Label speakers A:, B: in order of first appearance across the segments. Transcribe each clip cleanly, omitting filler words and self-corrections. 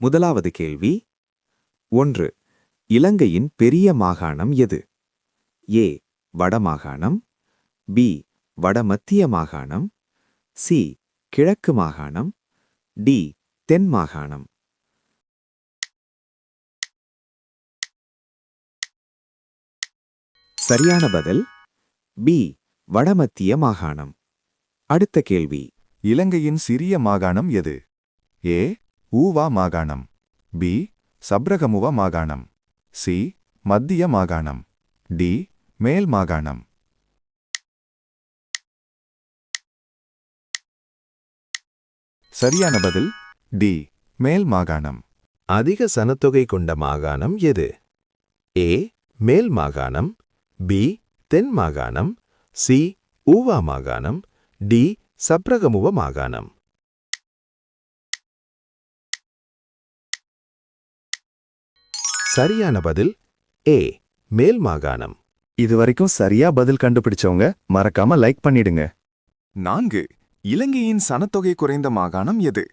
A: முதலாவது கேள்வி 1. இலங்கையின் பெரிய மாகாணம் எது? ஏ வடமாகாணம், பி வடமத்திய மாகாணம், சி கிழக்கு மாகாணம், டி தென் மாகாணம். சரியான பதில் பி வடமத்திய மாகாணம். அடுத்த கேள்வி.
B: இலங்கையின் சிறிய மாகாணம் எது? ஏ ஊவா மாகாணம், பி சப்ரகமுவ மாகாணம், சி மத்திய மாகாணம், டி மேல் மாகாணம். சரியான பதில் டி மேல் மாகாணம்.
C: அதிக சனத்தொகை கொண்ட மாகாணம் எது? ஏ மேல் மாகாணம், பி தென் மாகாணம், சி ஊவா மாகாணம், டி சப்ரகமுவ மாகாணம். சரியான பதில் ஏ மேல் மாகாணம்.
B: இதுவரைக்கும் சரியா பதில் கண்டுபிடிச்சவங்க மறக்காம லைக் பண்ணிடுங்க.
D: 4. இலங்கையின் சனத்தொகை குறைந்த மாகாணம் எது?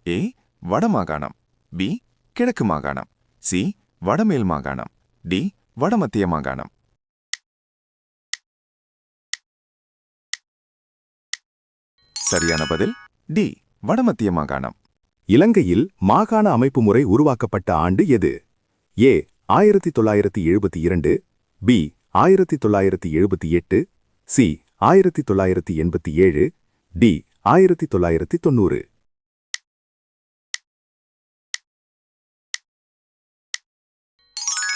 D: ஏ வடமாகாணம், பி கிழக்கு மாகாணம், சி வடமேல் மாகாணம், டி வடமத்திய மாகாணம். சரியான பதில் டி வடமத்திய மாகாணம்.
E: இலங்கையில் மாகாண அமைப்பு முறை உருவாக்கப்பட்ட ஆண்டு எது? ஏ 1972, பி 1978, சி 1987, டி 1990.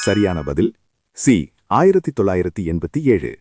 E: சரியான பதில் சி 1987.